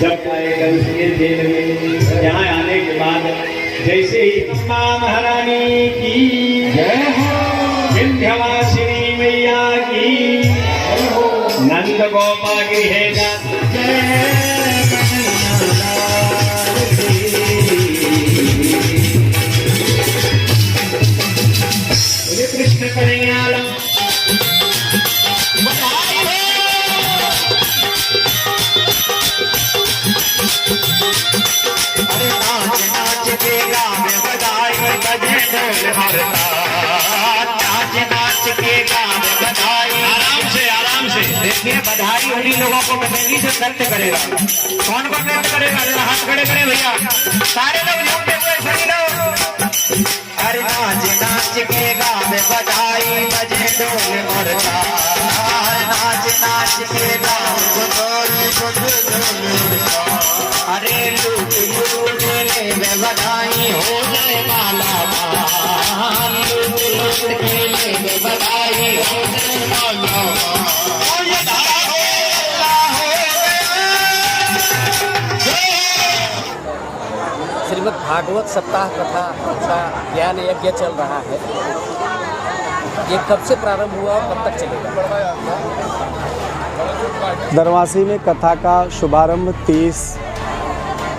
जब जेल में यहाँ आने के बाद जैसे ही माँ महारानी की जय हो, विंध्यवासिनी मैया की जय हो, नंद गोपा गृह कृष्ण कन्हैया आराम से देखिए, बधाई उन्हीं लोगों को बधाई से नृत्य करेगा। कौन कौन नृत्य करेगा? हाथ खड़े करें भैया, सारे लोग झूमते हुए सभी लोग। अरे नाच नाच के गावे बधाई बजे ढोल और ताल, नाच नाच के गावे अरे लूट लूट ले बधाई हो जाए माला माल, लूट लूट के ले बधाई हो जाए माला श्रीमद् भागवत सप्ताह कथा का ज्ञान यज्ञ चल रहा है। ये कब से प्रारंभ हुआ और कब तक चलेगा? दरवासी में कथा का शुभारंभ 30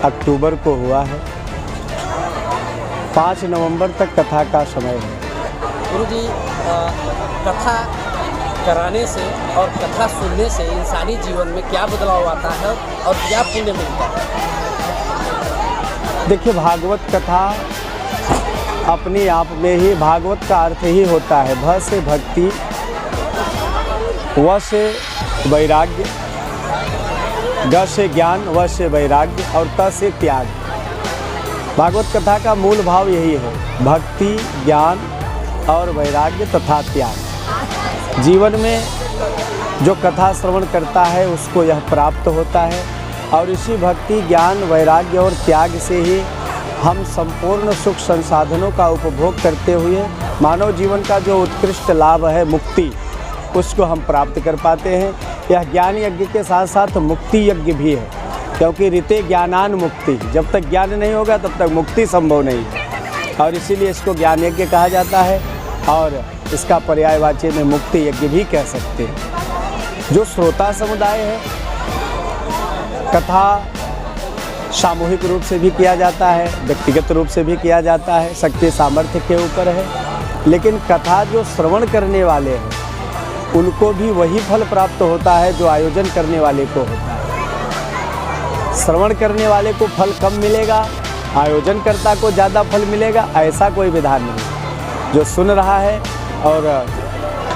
अक्टूबर को हुआ है। 5 नवंबर तक कथा का समय है। गुरु जी, कथा कराने से और कथा सुनने से इंसानी जीवन में क्या बदलाव आता है और क्या पुण्य मिलता है? देखिए, भागवत कथा अपने आप में ही, भागवत का अर्थ ही होता है भ से भक्ति, व से वैराग्य, ग से ज्ञान, व से वैराग्य और त से त्याग। भागवत कथा का मूल भाव यही है, भक्ति, ज्ञान और वैराग्य तथा त्याग। जीवन में जो कथा श्रवण करता है उसको यह प्राप्त होता है और इसी भक्ति, ज्ञान, वैराग्य और त्याग से ही हम संपूर्ण सुख संसाधनों का उपभोग करते हुए मानव जीवन का जो उत्कृष्ट लाभ है मुक्ति, उसको हम प्राप्त कर पाते हैं। यह ज्ञान यज्ञ के साथ साथ मुक्ति यज्ञ भी है, क्योंकि ऋते ज्ञानान मुक्ति, जब तक ज्ञान नहीं होगा तब तक मुक्ति संभव नहीं है और इसीलिए इसको ज्ञान यज्ञ कहा जाता है और इसका पर्यायवाची में मुक्ति यज्ञ भी कह सकते हैं। जो श्रोता समुदाय है, कथा सामूहिक रूप से भी किया जाता है, व्यक्तिगत रूप से भी किया जाता है, शक्ति सामर्थ्य के ऊपर है, लेकिन कथा जो श्रवण करने वाले हैं उनको भी वही फल प्राप्त होता है जो आयोजन करने वाले को होता है। श्रवण करने वाले को फल कम मिलेगा, आयोजनकर्ता को ज़्यादा फल मिलेगा, ऐसा कोई विधान नहीं। जो सुन रहा है और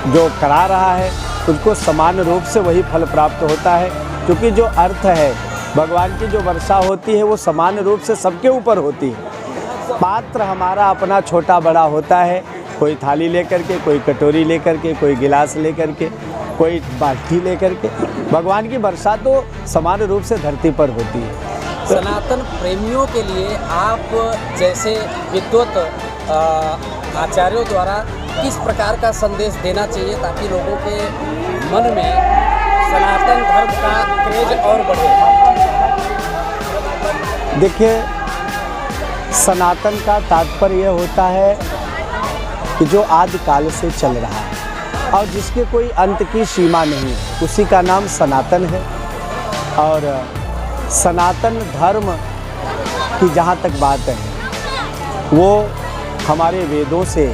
जो करा रहा है उसको समान रूप से वही फल प्राप्त होता है, क्योंकि जो अर्थ है भगवान की जो वर्षा होती है वो समान रूप से सबके ऊपर होती है। पात्र हमारा अपना छोटा बड़ा होता है, कोई थाली लेकर के, कोई कटोरी लेकर के, कोई गिलास लेकर के, कोई बाल्टी लेकर के। भगवान की वर्षा तो समान रूप से धरती पर होती है। सनातन प्रेमियों के लिए आप जैसे विद्वत आचार्यों द्वारा किस प्रकार का संदेश देना चाहिए ताकि लोगों के मन में सनातन धर्म का क्रेज और बढ़े? देखिए, सनातन का तात्पर्य होता है कि जो आदिकाल से चल रहा है और जिसके कोई अंत की सीमा नहीं है, उसी का नाम सनातन है। और सनातन धर्म की जहाँ तक बात है वो हमारे वेदों से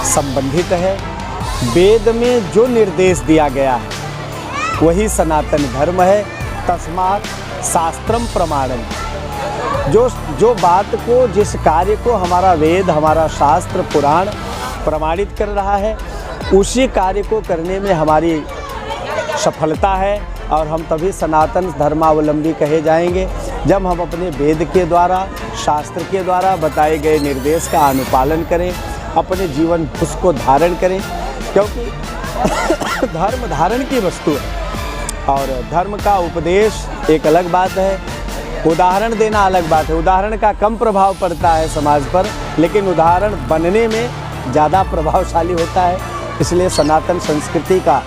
संबंधित है। वेद में जो निर्देश दिया गया है वही सनातन धर्म है। तस्मात् शास्त्रम प्रमाणम, जो बात को, जिस कार्य को हमारा वेद, हमारा शास्त्र, पुराण प्रमाणित कर रहा है, उसी कार्य को करने में हमारी सफलता है और हम तभी सनातन धर्मावलंबी कहे जाएंगे जब हम अपने वेद के द्वारा, शास्त्र के द्वारा बताए गए निर्देश का अनुपालन करें, अपने जीवन उसको धारण करें, क्योंकि धर्म धारण की वस्तु है और धर्म का उपदेश एक अलग बात है, उदाहरण देना अलग बात है। उदाहरण का कम प्रभाव पड़ता है समाज पर, लेकिन उदाहरण बनने में ज़्यादा प्रभावशाली होता है। इसलिए सनातन संस्कृति का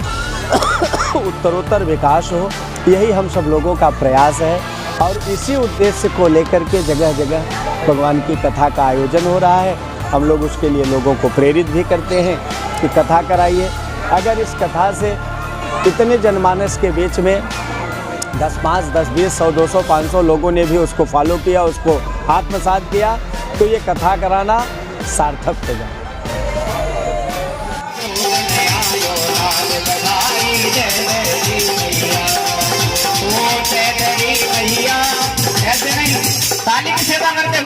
उत्तरोत्तर विकास हो, यही हम सब लोगों का प्रयास है और इसी उद्देश्य को लेकर के जगह जगह भगवान की कथा का आयोजन हो रहा है। हम लोग उसके लिए लोगों को प्रेरित भी करते हैं कि कथा कराइए। अगर इस कथा से इतने जनमानस के बीच में 10, 5, 10, 20, 100, 200, 500 लोगों ने भी उसको फॉलो किया, उसको आत्मसात किया, तो ये कथा कराना सार्थक हो जाए।